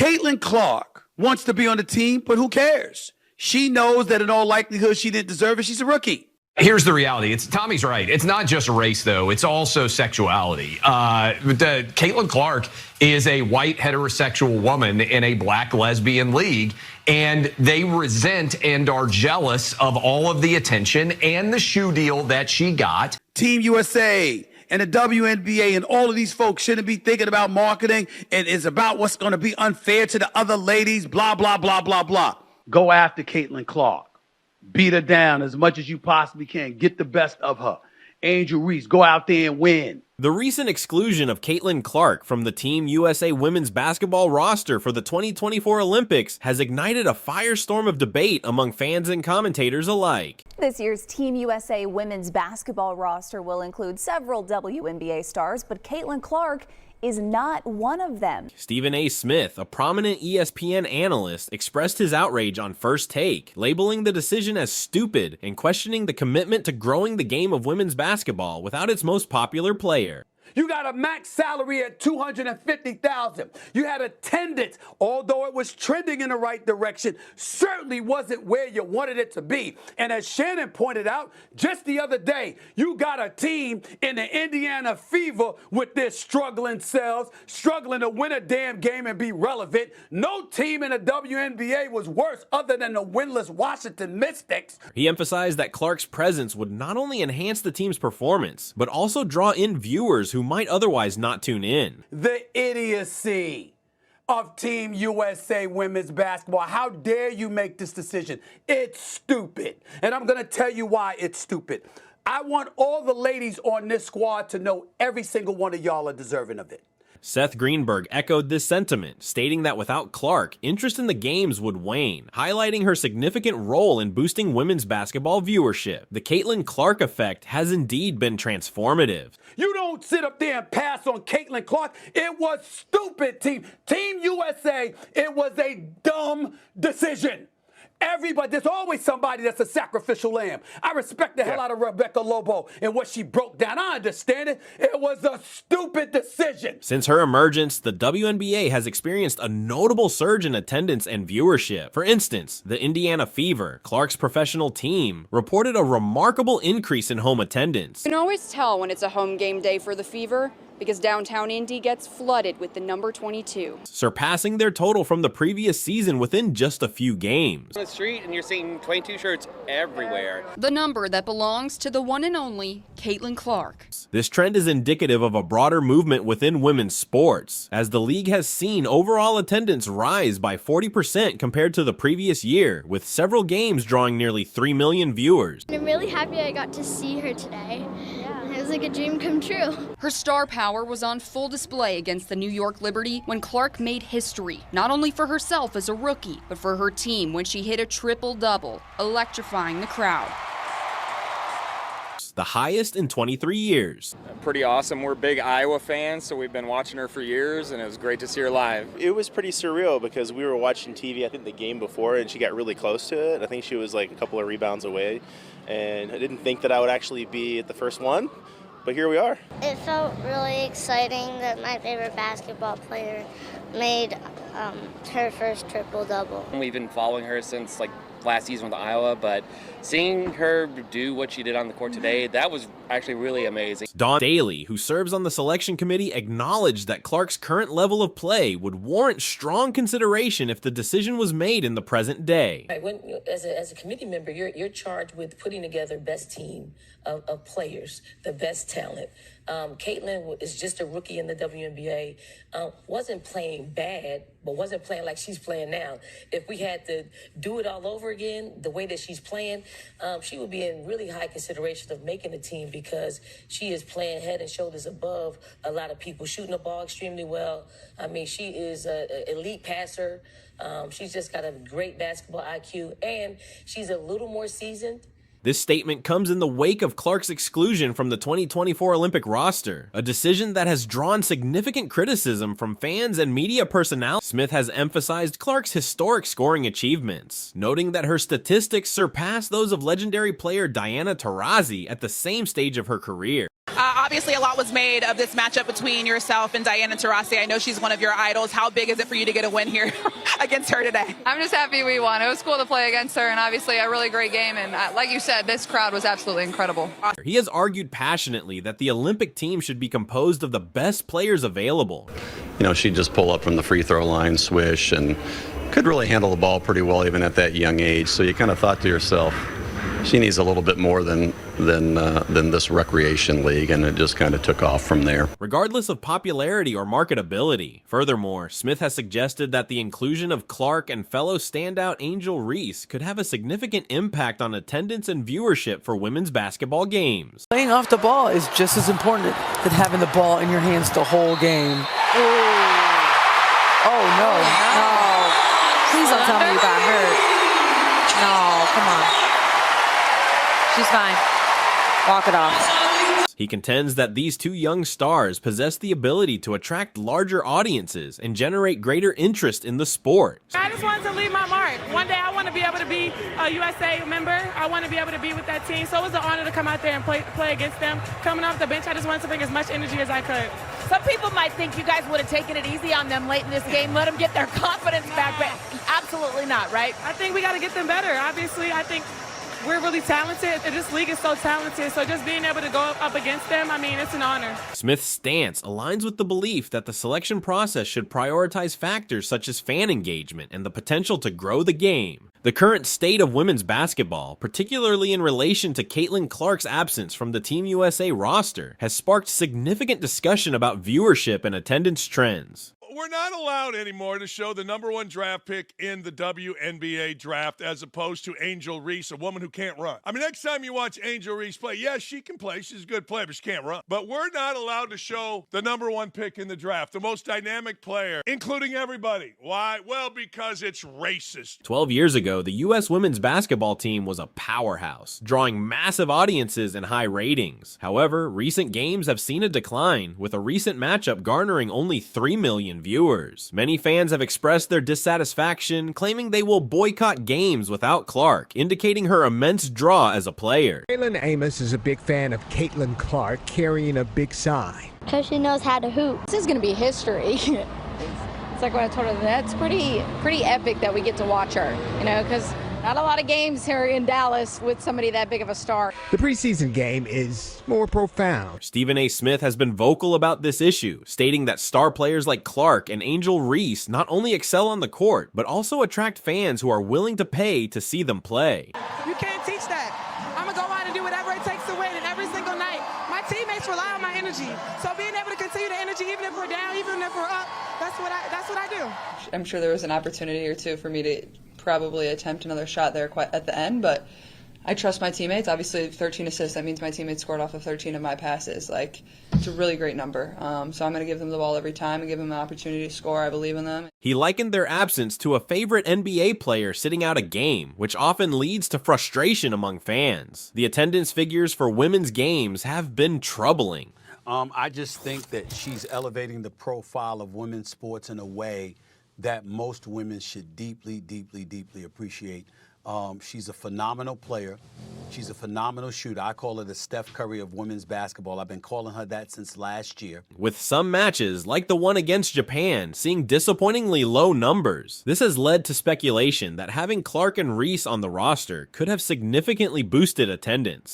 Caitlin Clark wants to be on the team, but who cares? She knows that in all likelihood she didn't deserve it. She's a rookie. Here's the reality. Tommy's right. It's not just race, though. It's also sexuality. Caitlin Clark is a white heterosexual woman in a black lesbian league, and they resent and are jealous of all of the attention and the shoe deal that she got. Team USA and the WNBA and all of these folks shouldn't be thinking about marketing and it's about what's going to be unfair to the other ladies, blah, blah, blah, blah, blah. Go after Caitlin Clark. Beat her down as much as you possibly can. Get the best of her. Angel Reese, go out there and win. The recent exclusion of Caitlin Clark from the Team USA women's basketball roster for the 2024 Olympics has ignited a firestorm of debate among fans and commentators alike. This year's Team USA women's basketball roster will include several WNBA stars, but Caitlin Clark is not one of them. Stephen A. Smith, a prominent ESPN analyst, expressed his outrage on First Take, labeling the decision as stupid and questioning the commitment to growing the game of women's basketball without its most popular player. You got a max salary at $250,000. You had attendance, although it was trending in the right direction, certainly wasn't where you wanted it to be. And as Shannon pointed out just the other day, you got a team in the Indiana Fever with their struggling selves, struggling to win a damn game and be relevant. No team in the WNBA was worse other than the winless Washington Mystics. He emphasized that Clark's presence would not only enhance the team's performance, but also draw in viewers who might otherwise not tune in. The idiocy of Team USA women's basketball. How dare you make this decision? It's stupid. And I'm going to tell you why it's stupid. I want all the ladies on this squad to know every single one of y'all are deserving of it. Seth Greenberg echoed this sentiment, stating that without Clark, interest in the games would wane, highlighting her significant role in boosting women's basketball viewership. The Caitlin Clark effect has indeed been transformative. You don't sit up there and pass on Caitlin Clark. It was stupid, Team USA. It was a dumb decision. Everybody, there's always somebody that's a sacrificial lamb. I respect the hell out of Rebecca Lobo and what she broke down. I understand it. It was a stupid decision. Since her emergence, the WNBA has experienced a notable surge in attendance and viewership. For instance, the Indiana Fever, Clark's professional team, reported a remarkable increase in home attendance. You can always tell when it's a home game day for the Fever, because downtown Indy gets flooded with the number 22. Surpassing their total from the previous season within just a few games. On the street and you're seeing 22 shirts everywhere. The number that belongs to the one and only Caitlin Clark. This trend is indicative of a broader movement within women's sports, as the league has seen overall attendance rise by 40% compared to the previous year, with several games drawing nearly 3 million viewers. I'm really happy I got to see her today. It was like a dream come true. Her star power was on full display against the New York Liberty when Clark made history, not only for herself as a rookie, but for her team when she hit a triple-double, electrifying the crowd. The highest in 23 years. Pretty awesome. We're big Iowa fans, so we've been watching her for years, and it was great to see her live. It was pretty surreal because we were watching TV, I think the game before, and she got really close to it. I think she was like a couple of rebounds away, and I didn't think that I would actually be at the first one, but here we are. It felt really exciting that my favorite basketball player made her first triple-double. We've been following her since like last season with Iowa, but seeing her do what she did on the court today, that was actually really amazing. Dawn Daly, who serves on the selection committee, acknowledged that Clark's current level of play would warrant strong consideration if the decision was made in the present day. When, as a committee member, you're charged with putting together best team of players, the best talent. Caitlin is just a rookie in the WNBA, wasn't playing bad, but wasn't playing like she's playing now. If we had to do it all over again, the way that she's playing, she would be in really high consideration of making the team because she is playing head and shoulders above a lot of people, shooting the ball extremely well. I mean, she is an elite passer. She's just got a great basketball IQ, and she's a little more seasoned. This statement comes in the wake of Clark's exclusion from the 2024 Olympic roster, a decision that has drawn significant criticism from fans and media personnel. Smith has emphasized Clark's historic scoring achievements, noting that her statistics surpass those of legendary player Diana Taurasi at the same stage of her career. obviously a lot was made of this matchup between yourself and Diana Taurasi. I know she's one of your idols. How big is it for you to get a win here against her today? I'm just happy we won. It was cool to play against her, and obviously a really great game. And like you said, this crowd was absolutely incredible. He has argued passionately that the Olympic team should be composed of the best players available. You know, she'd just pull up from the free throw line, swish, and could really handle the ball pretty well even at that young age. So you kind of thought to yourself, she needs a little bit more than this recreation league, and it just kind of took off from there. Regardless of popularity or marketability. Furthermore, Smith has suggested that the inclusion of Clark and fellow standout Angel Reese could have a significant impact on attendance and viewership for women's basketball games. Playing off the ball is just as important than having the ball in your hands the whole game. Oh, no. Please don't tell me you got hurt. No, come on. She's fine. Walk it off. He contends that these two young stars possess the ability to attract larger audiences and generate greater interest in the sport. I just wanted to leave my mark. One day I want to be able to be a USA member. I want to be able to be with that team. So it was an honor to come out there and play against them. Coming off the bench, I just wanted to bring as much energy as I could. Some people might think you guys would have taken it easy on them late in this game, let them get their confidence back, but absolutely not, right? I think we got to get them better. Obviously, I think we're really talented, and this league is so talented, so just being able to go up against them, I mean, it's an honor. Smith's stance aligns with the belief that the selection process should prioritize factors such as fan engagement and the potential to grow the game. The current state of women's basketball, particularly in relation to Caitlin Clark's absence from the Team USA roster, has sparked significant discussion about viewership and attendance trends. We're not allowed anymore to show the #1 draft pick in the WNBA draft as opposed to Angel Reese, a woman who can't run. I mean, next time you watch Angel Reese play, yes, she can play. She's a good player, but she can't run. But we're not allowed to show the #1 pick in the draft, the most dynamic player, including everybody. Why? Well, because it's racist. 12 years ago, the U.S. women's basketball team was a powerhouse, drawing massive audiences and high ratings. However, recent games have seen a decline, with a recent matchup garnering only 3 million viewers. Many fans have expressed their dissatisfaction, claiming they will boycott games without Clark, indicating her immense draw as a player. Jalen Amos is a big fan of Caitlin Clark carrying a big sign. Because she knows how to hoop. This is going to be history. It's like what I told her, that's pretty epic that we get to watch her, you know, because not a lot of games here in Dallas with somebody that big of a star. The preseason game is more profound. Stephen A. Smith has been vocal about this issue, stating that star players like Clark and Angel Reese not only excel on the court, but also attract fans who are willing to pay to see them play. You can't teach that. I'm going to go out and do whatever it takes to win, and every single night, my teammates rely on my energy. So being able to continue the energy, even if we're down, even if we're up, that's what I do. I'm sure there was an opportunity or two for me to probably attempt another shot there quite at the end, but I trust my teammates. Obviously 13 assists, that means my teammates scored off of 13 of my passes. Like, it's a really great number. So I'm going to give them the ball every time and give them an opportunity to score. I believe in them. He likened their absence to a favorite NBA player sitting out a game, which often leads to frustration among fans. The attendance figures for women's games have been troubling. I just think that she's elevating the profile of women's sports in a way that most women should deeply, deeply, deeply appreciate. She's a phenomenal player. She's a phenomenal shooter. I call her the Steph Curry of women's basketball. I've been calling her that since last year. With some matches, like the one against Japan, seeing disappointingly low numbers. This has led to speculation that having Clark and Reese on the roster could have significantly boosted attendance.